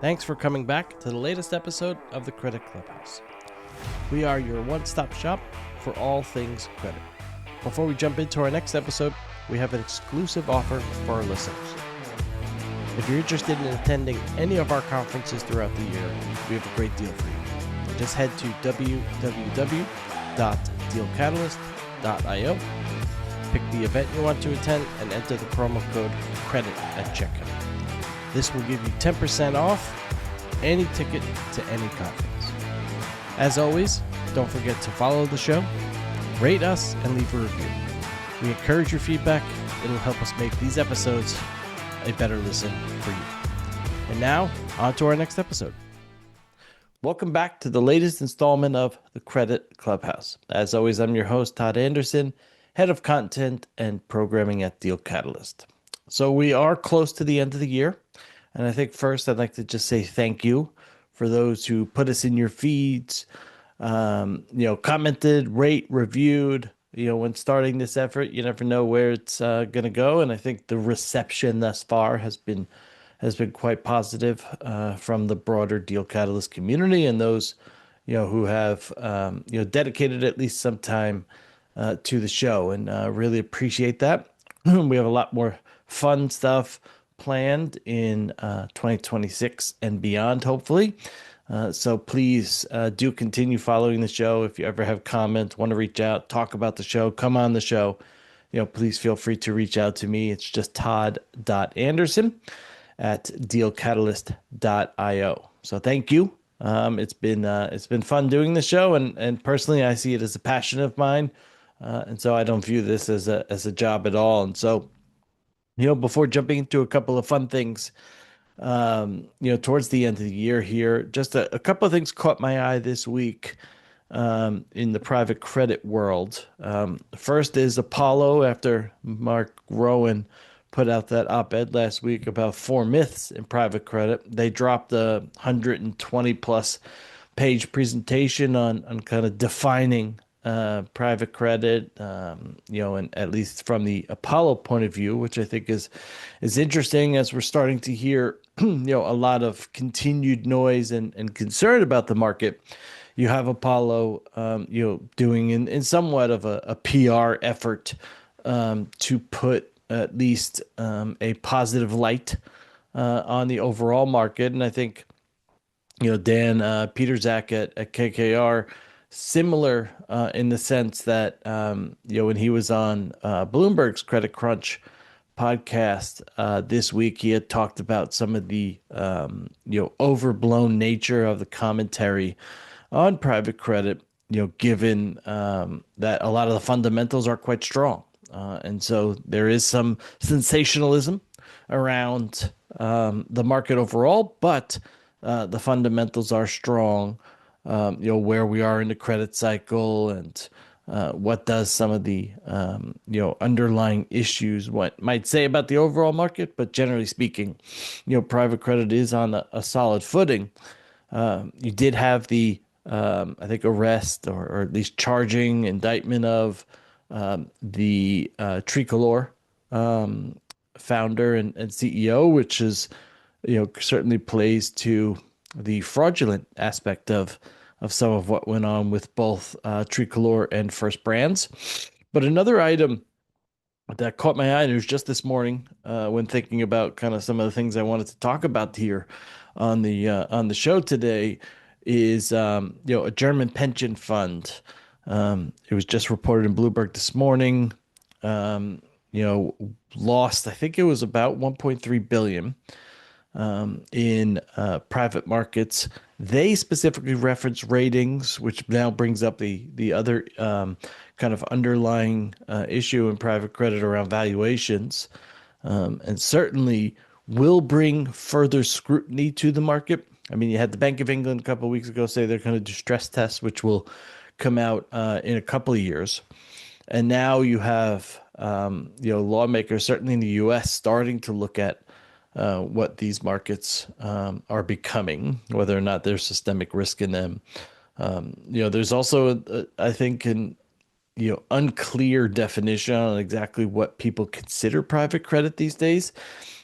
Thanks for coming back to the latest episode of the Credit Clubhouse. We are your one-stop shop for all things credit. Before we jump into our next episode, we have an exclusive offer for our listeners. If you're interested in attending any of our conferences throughout the year, we have a great deal for you. Just head to www.dealcatalyst.io, pick the event you want to attend, and enter the promo code CREDIT at checkout. This will give you 10% off any ticket to any conference. As always, don't forget to follow the show, rate us, and leave a review. We encourage your feedback. It'll help us make these episodes a better listen for you. And now, on to our next episode. Welcome back to the latest installment of the Credit Clubhouse. As always, I'm your host, Todd Anderson, Head of Content and Programming at Deal Catalyst. So we are close to the end of the year. And I think first I'd like to just say thank you for those who put us in your feeds, commented, rate, reviewed. When starting this effort, you never know where it's going to go. And I think the reception thus far has been quite positive from the broader Deal Catalyst community and those, who have, dedicated at least some time to the show, and really appreciate that. We have a lot more fun stuff planned in 2026 and beyond, hopefully. So please do continue following the show. If you ever have comments, want to reach out, talk about the show, come on the show, please feel free to reach out to me. It's just todd.anderson@dealcatalyst.io. So thank you. It's been fun doing the show, and personally I see it as a passion of mine. And so I don't view this as a job at all. And so, before jumping into a couple of fun things, towards the end of the year here, just a couple of things caught my eye this week in the private credit world. First is Apollo, after Mark Rowan put out that op-ed last week about 4 myths in private credit. They dropped a 120 plus page presentation on kind of defining private credit, and at least from the Apollo point of view, which I think is interesting, as we're starting to hear, a lot of continued noise and concern about the market. You have Apollo, doing in somewhat of a PR effort to put at least a positive light on the overall market. And I think, Dan Peterzak at KKR, similar in the sense that, when he was on Bloomberg's Credit Crunch podcast this week, he had talked about some of the, overblown nature of the commentary on private credit, given that a lot of the fundamentals are quite strong. And so there is some sensationalism around the market overall, but the fundamentals are strong. Where we are in the credit cycle, and what does some of the, underlying issues, what might say about the overall market, but generally speaking, private credit is on a solid footing. You did have the, I think, arrest or at least charging indictment of the Tricolor founder and CEO, which is, certainly plays to the fraudulent aspect of some of what went on with both Tricolor and First Brands. But another item that caught my eye, and it was just this morning when thinking about kind of some of the things I wanted to talk about here on the show today, is a German pension fund. It was just reported in Bloomberg this morning. Lost, I think it was about 1.3 billion in private markets. They specifically reference ratings, which now brings up the other kind of underlying issue in private credit around valuations, and certainly will bring further scrutiny to the market. I mean, you had the Bank of England a couple of weeks ago say they're going to do stress tests, which will come out in a couple of years. And now you have, lawmakers, certainly in the U.S., starting to look at what these markets are becoming, whether or not there's systemic risk in them. There's also, I think, an unclear definition on exactly what people consider private credit these days.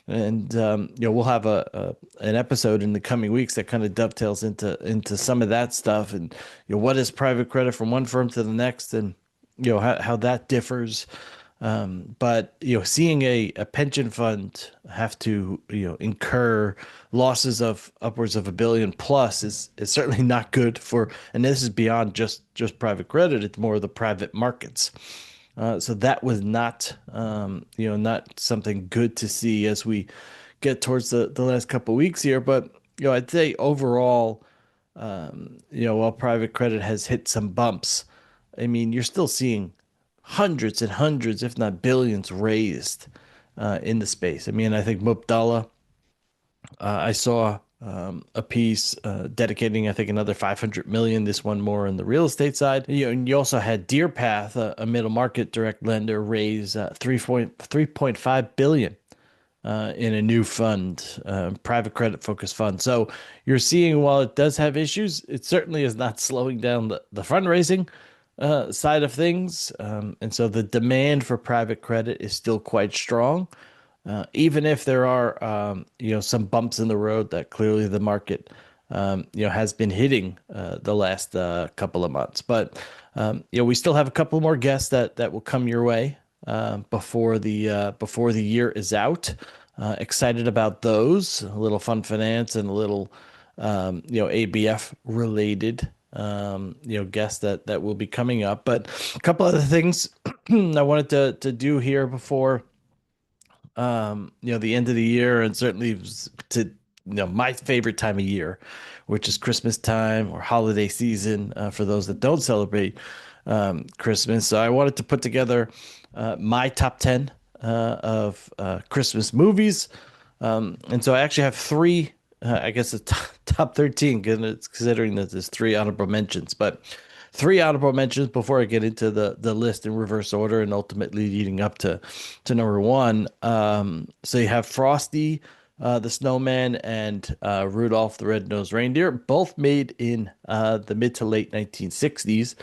And we'll have an episode in the coming weeks that kind of dovetails into some of that stuff, and what is private credit from one firm to the next, and how that differs. But seeing a pension fund have to incur losses of upwards of 1 billion plus is certainly not good for. And this is beyond just private credit; it's more of the private markets. So that was not, not something good to see as we get towards the last couple of weeks here. But I'd say overall, while private credit has hit some bumps, I mean, you're still seeing hundreds and hundreds, if not billions, raised in the space. I mean, I think Mubdala, I saw a piece dedicating, I think, another 500 million. This one more on the real estate side. And you also had Deerpath, a middle market direct lender, raise 3.5 billion in a new fund, private credit focused fund. So you're seeing, while it does have issues, it certainly is not slowing down the fundraising side of things. And so the demand for private credit is still quite strong, even if there are, some bumps in the road that clearly the market, has been hitting the last couple of months. But, we still have a couple more guests that will come your way before the year is out. Excited about those. A little fund finance and a little, ABF related, guests that will be coming up. But a couple other things I wanted to do here before, the end of the year, and certainly to, my favorite time of year, which is Christmas time or holiday season, for those that don't celebrate Christmas. So I wanted to put together my top 10 of Christmas movies. And so I actually have three, I guess it's top 13, considering that there's three honorable mentions, but three honorable mentions before I get into the list in reverse order and ultimately leading up to number one. So you have Frosty, the Snowman, and Rudolph the Red-Nosed Reindeer, both made in the mid to late 1960s.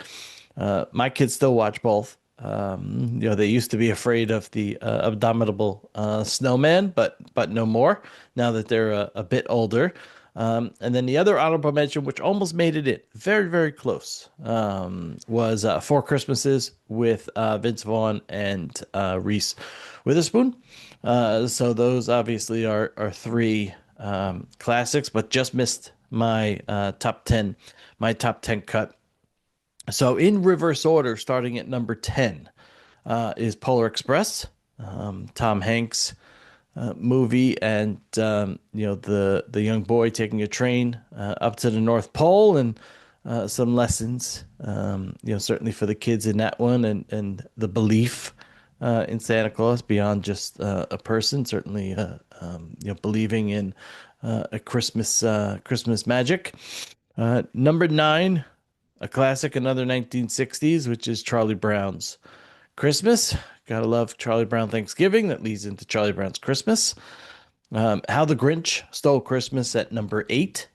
My kids still watch both. They used to be afraid of the abominable snowman, but no more now that they're a bit older. And then the other honorable mention, which almost made it in, very, very close, was Four Christmases with Vince Vaughn and Reese Witherspoon. So those obviously are three classics, but just missed my top 10, cut. So in reverse order, starting at number 10, is Polar Express, Tom Hanks movie, and the young boy taking a train up to the North Pole, and some lessons, certainly for the kids in that one, and the belief in Santa Claus beyond just a person, certainly believing in a Christmas magic. Number 9, a classic, another 1960s, which is Charlie Brown's Christmas. Gotta love Charlie Brown Thanksgiving. That leads into Charlie Brown's Christmas. How the Grinch Stole Christmas at number 8.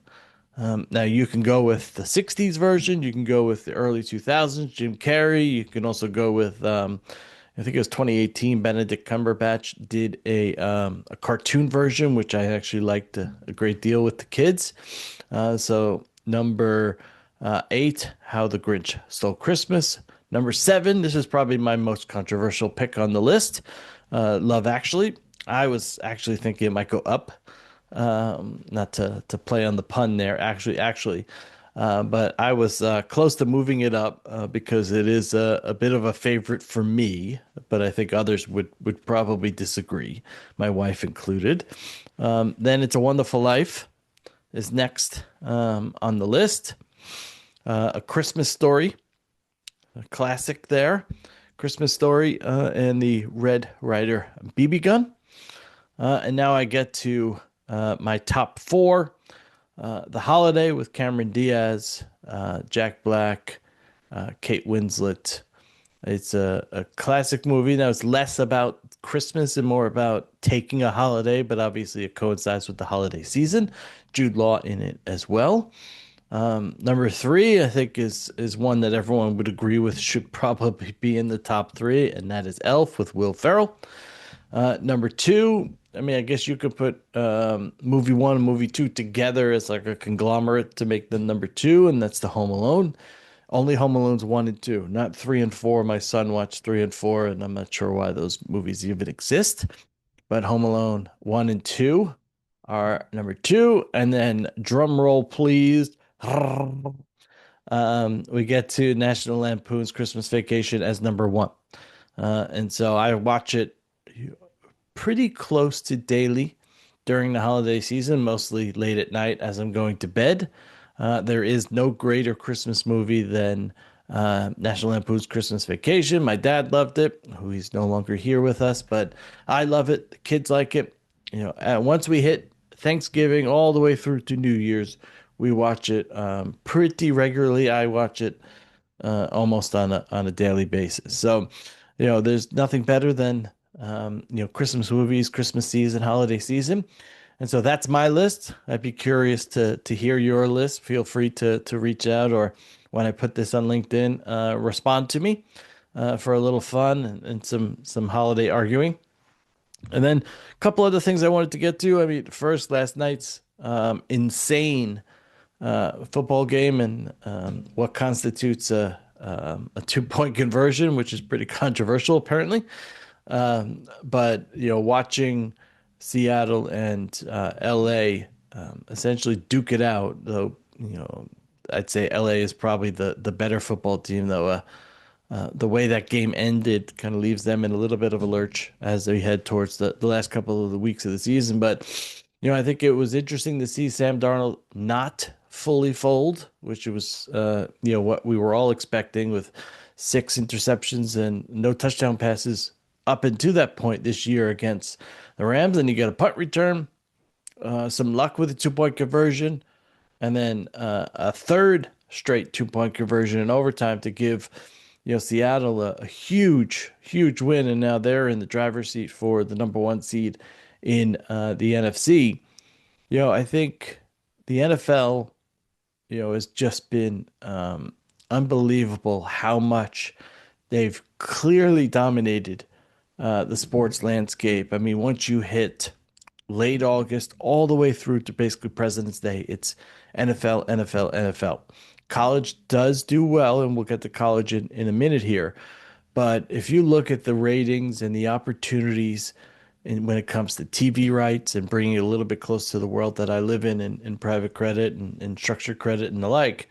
Now you can go with the 60s version. You can go with the early 2000s, Jim Carrey. You can also go with, I think it was 2018, Benedict Cumberbatch did a cartoon version, which I actually liked a great deal with the kids. So number 8, How the Grinch Stole Christmas. Number 7, this is probably my most controversial pick on the list, Love Actually. I was actually thinking it might go up, not to play on the pun there, actually. But I was close to moving it up because it is a bit of a favorite for me, but I think others would probably disagree, my wife included. Then It's a Wonderful Life is next on the list. A Christmas Story, a classic there. Christmas Story and the Red Ryder BB gun. And now I get to my top 4. The Holiday with Cameron Diaz, Jack Black, Kate Winslet. It's a classic movie. Now it's less about Christmas and more about taking a holiday, but obviously it coincides with the holiday season. Jude Law in it as well. Number 3, I think, is one that everyone would agree with should probably be in the top 3, and that is Elf with Will Ferrell. Number two, I mean, I guess you could put movie one and movie two together as like a conglomerate to make them number two, and that's the Home Alone. Only Home Alone's one and two, not three and four. My son watched three and four, and I'm not sure why those movies even exist. But Home Alone one and two are number two, and then drum roll, please. We get to National Lampoon's Christmas Vacation as number one. And so I watch it pretty close to daily during the holiday season, mostly late at night as I'm going to bed. There is no greater Christmas movie than National Lampoon's Christmas Vacation. My dad loved it, who he's no longer here with us, but I love it. The kids like it. Once we hit Thanksgiving all the way through to New Year's, we watch it pretty regularly. I watch it almost on a daily basis. So, there's nothing better than Christmas movies, Christmas season, holiday season. And so that's my list. I'd be curious to hear your list. Feel free to reach out, or when I put this on LinkedIn, respond to me for a little fun and some holiday arguing. And then a couple other things I wanted to get to. I mean, first, last night's insane football game, and what constitutes a 2 point conversion, which is pretty controversial apparently. But watching Seattle and LA essentially duke it out, though I'd say LA is probably the better football team, though. The way that game ended kind of leaves them in a little bit of a lurch as they head towards the last couple of the weeks of the season. But I think it was interesting to see Sam Darnold not fully fold, which was what we were all expecting, with 6 interceptions and no touchdown passes up until that point this year against the Rams. And you got a punt return, some luck with a 2 point conversion, and then a third straight 2 point conversion in overtime to give Seattle a huge, huge win, and now they're in the driver's seat for the number one seed in the NFC. I think the NFL, has just been unbelievable how much they've clearly dominated the sports landscape. I mean, once you hit late August all the way through to basically President's Day, it's NFL, NFL, NFL. College does do well, and we'll get to college in a minute here. But if you look at the ratings and the opportunities, and when it comes to TV rights and bringing it a little bit close to the world that I live in private credit and structured credit and the like,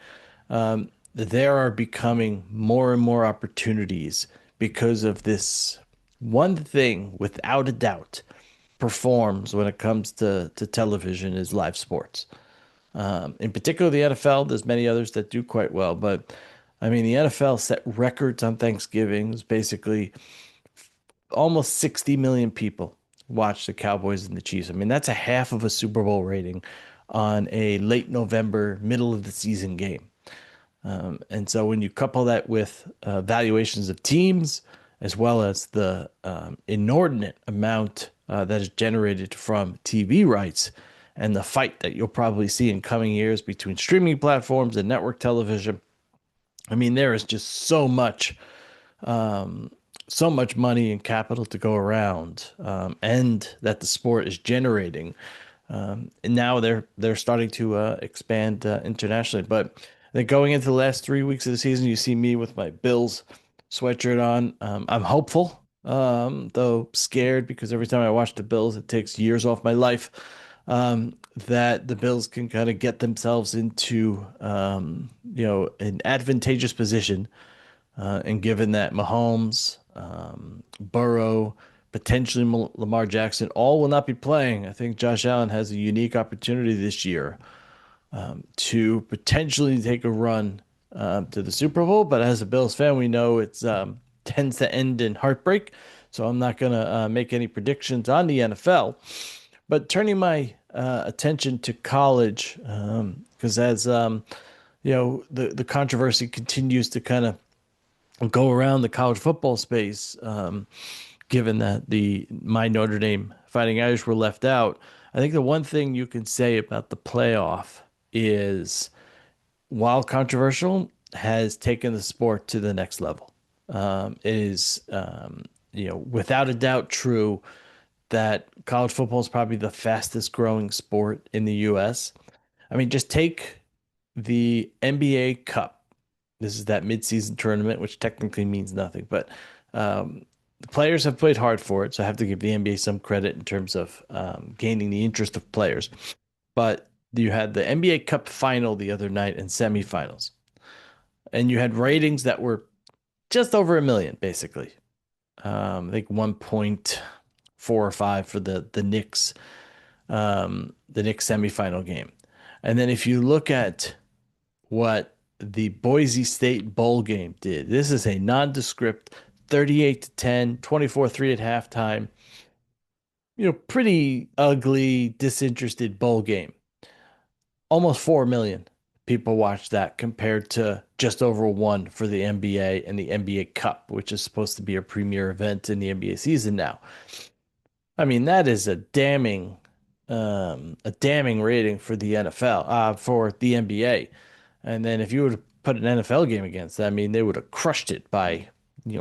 there are becoming more and more opportunities because of this one thing, without a doubt, performs when it comes to television is live sports. In particular, the NFL. There's many others that do quite well, but I mean, the NFL set records on Thanksgiving. It was basically almost 60 million people watched the Cowboys and the Chiefs. I mean, that's a half of a Super Bowl rating on a late November, middle of the season game. And so when you couple that with valuations of teams, as well as the inordinate amount that is generated from TV rights, and the fight that you'll probably see in coming years between streaming platforms and network television, I mean, there is just so much money and capital to go around, and that the sport is generating. And now they're starting to expand internationally. But then going into the last 3 weeks of the season, you see me with my Bills sweatshirt on. I'm hopeful, though scared, because every time I watch the Bills, it takes years off my life. That the Bills can kind of get themselves into an advantageous position, and given that Mahomes, Burrow, potentially Lamar Jackson, all will not be playing, I think Josh Allen has a unique opportunity this year to potentially take a run to the Super Bowl. But as a Bills fan, we know it tends to end in heartbreak. So I'm not going to make any predictions on the NFL. But turning my attention to college, because as the controversy continues to kind of go around the college football space, given that my Notre Dame Fighting Irish were left out, I think the one thing you can say about the playoff is, while controversial, has taken the sport to the next level. It is, without a doubt true that college football is probably the fastest growing sport in the US. I mean, just take the NBA Cup. This is that midseason tournament, which technically means nothing, but the players have played hard for it. So I have to give the NBA some credit in terms of gaining the interest of players. But you had the NBA Cup final the other night and semifinals, and you had ratings that were just over a million, basically. I think 1.4 or 5 for the Knicks semifinal game. And then if you look at what the Boise State bowl game did, this is a nondescript 38 to 10, 24-3 at halftime. Pretty ugly, disinterested bowl game. Almost 4 million people watched that compared to just over one for the NBA and the NBA Cup, which is supposed to be a premier event in the NBA season now. I mean, that is a damning rating for the NFL, for the NBA. And then if you would have put an NFL game against that, I mean, they would have crushed it by,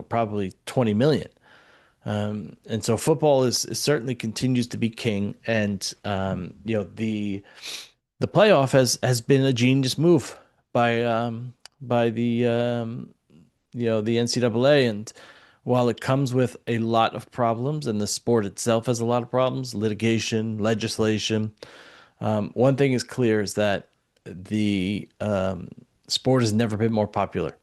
probably 20 million. And so football is certainly continues to be king. And, the playoff has been a genius move by the NCAA. And while it comes with a lot of problems, and the sport itself has a lot of problems, litigation, legislation, one thing is clear is that the sport has never been more popular.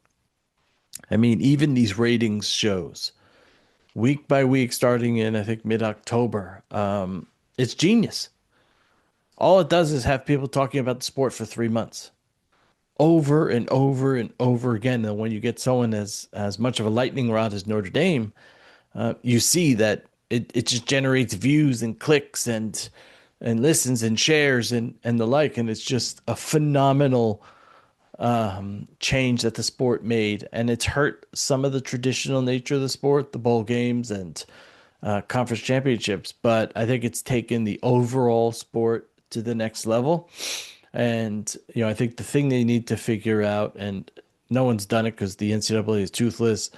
I mean, even these ratings shows week by week, starting in I think mid-October, it's genius. All it does is have people talking about the sport for 3 months, over and over and over again. And when you get someone as much of a lightning rod as Notre Dame, you see that it just generates views and clicks and listens and shares and the like. And it's just a phenomenal change that the sport made. And it's hurt some of the traditional nature of the sport, the bowl games and conference championships. But I think it's taken the overall sport to the next level. And, I think the thing they need to figure out, and no one's done it because the NCAA is toothless,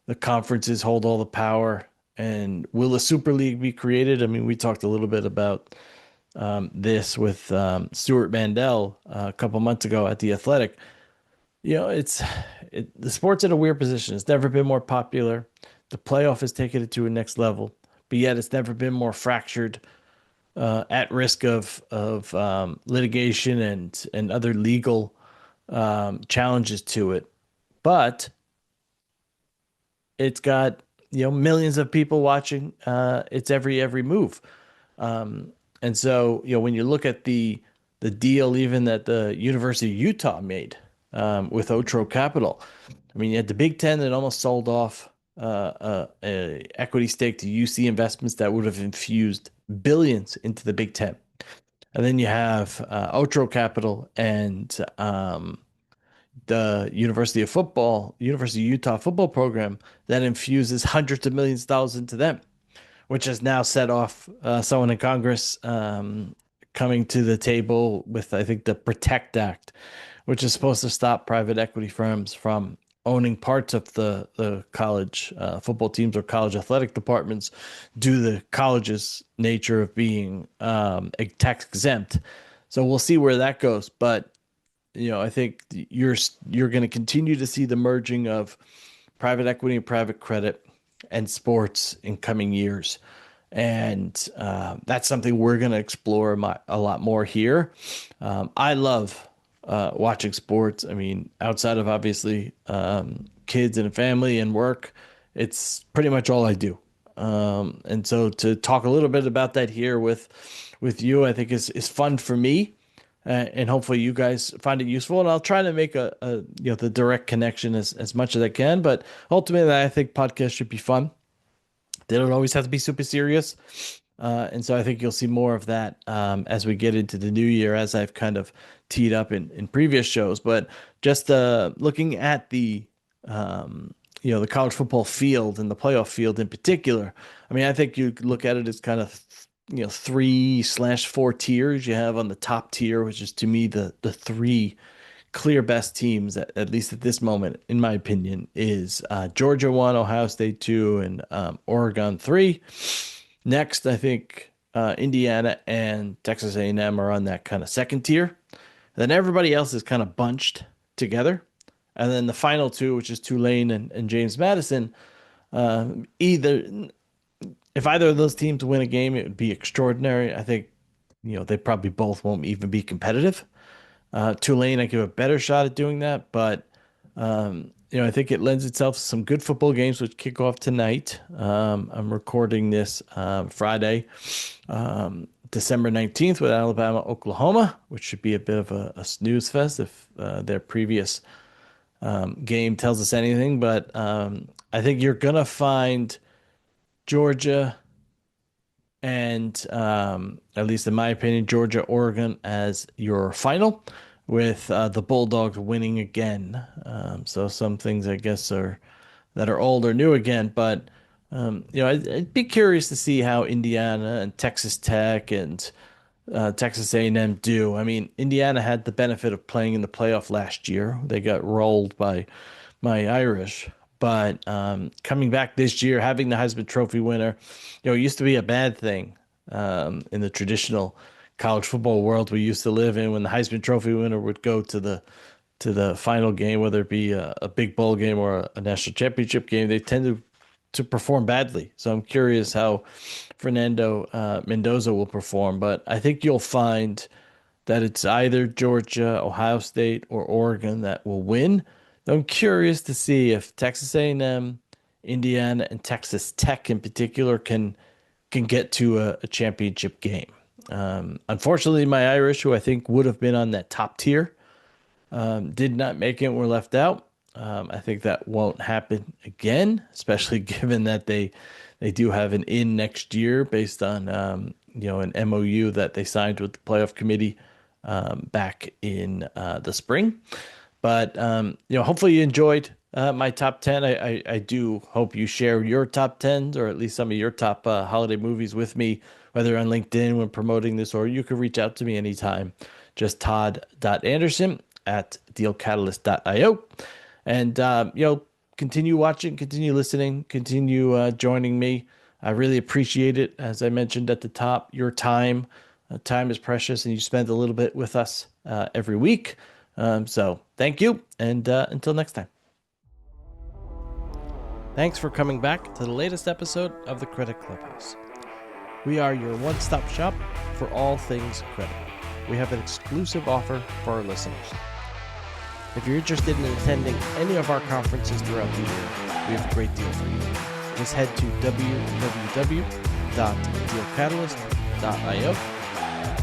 the conferences hold all the power. And will a super league be created? I mean, we talked a little bit about this with Stuart Mandel a couple months ago at the Athletic. The sport's in a weird position. It's never been more popular. The playoff has taken it to a next level, but yet it's never been more fractured, at risk of litigation and other legal challenges to it. But it's got millions of people watching its every move. And so, when you look at the deal even that the University of Utah made with Otro Capital, I mean, you had the Big Ten that almost sold off a equity stake to UC Investments that would have infused billions into the Big Ten. And then you have Otro Capital and the University of Utah football program that infuses hundreds of millions of dollars into them, which has now set off someone in Congress coming to the table with, I think, the Protect Act, which is supposed to stop private equity firms from owning parts of the college football teams or college athletic departments due to the college's nature of being tax exempt. So we'll see where that goes. But I think you're going to continue to see the merging of private equity and private credit and sports in coming years. And that's something we're going to explore a lot more here. I love watching sports. I mean, outside of obviously kids and family and work, it's pretty much all I do. And so to talk a little bit about that here with you, I think is fun for me. And hopefully you guys find it useful. And I'll try to make the direct connection as much as I can. But ultimately, I think podcasts should be fun. They don't always have to be super serious. And so I think you'll see more of that as we get into the new year, as I've kind of teed up in previous shows. But just looking at the college football field and the playoff field in particular, I mean, I think you could look at it as kind of 3/4 tiers. You have on the top tier, which is to me the three clear best teams, at least at this moment, in my opinion, is Georgia 1, Ohio State 2, and Oregon 3. Next, I think Indiana and Texas A&M are on that kind of second tier. Then everybody else is kind of bunched together. And then the final two, which is Tulane and James Madison, either if either of those teams win a game, it would be extraordinary. I think, they probably both won't even be competitive. Tulane, I give a better shot at doing that, but I think it lends itself to some good football games, which kick off tonight. I'm recording this Friday, December 19th, with Alabama, Oklahoma, which should be a bit of a snooze fest if their previous game tells us anything. But I think you're gonna find Georgia and at least in my opinion, Georgia, Oregon as your final, with the Bulldogs winning again. So some things I guess are that are old or new again, but I'd be curious to see how Indiana and Texas Tech and Texas A&M do. I mean, Indiana had the benefit of playing in the playoff last year. They got rolled by my Irish. But coming back this year, having the Heisman Trophy winner, it used to be a bad thing in the traditional college football world we used to live in. When the Heisman Trophy winner would go to the final game, whether it be a big bowl game or a national championship game, they tend to perform badly. So I'm curious how Fernando Mendoza will perform. But I think you'll find that it's either Georgia, Ohio State, or Oregon that will win. I'm curious to see if Texas A&M, Indiana, and Texas Tech in particular can get to a championship game. Unfortunately, my Irish, who I think would have been on that top tier, did not make it and were left out. I think that won't happen again, especially given that they do have an in next year based on an MOU that they signed with the playoff committee back in the spring. But hopefully you enjoyed my top 10. I do hope you share your top 10s, or at least some of your top holiday movies with me, whether on LinkedIn when promoting this, or you can reach out to me anytime. Just todd.anderson@dealcatalyst.io. And continue watching, continue listening, continue joining me. I really appreciate it. As I mentioned at the top, your time. Time is precious, and you spend a little bit with us every week. So thank you, and until next time. Thanks for coming back to the latest episode of the Credit Clubhouse. We are your one-stop shop for all things credit. We have an exclusive offer for our listeners. If you're interested in attending any of our conferences throughout the year, we have a great deal for you. Just head to www.dealcatalyst.io,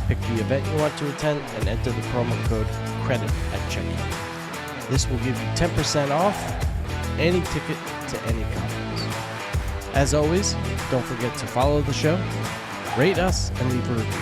pick the event you want to attend, and enter the promo code CREDIT at checkout. This will give you 10% off any ticket to any conference. As always, don't forget to follow the show, rate us, and leave a review.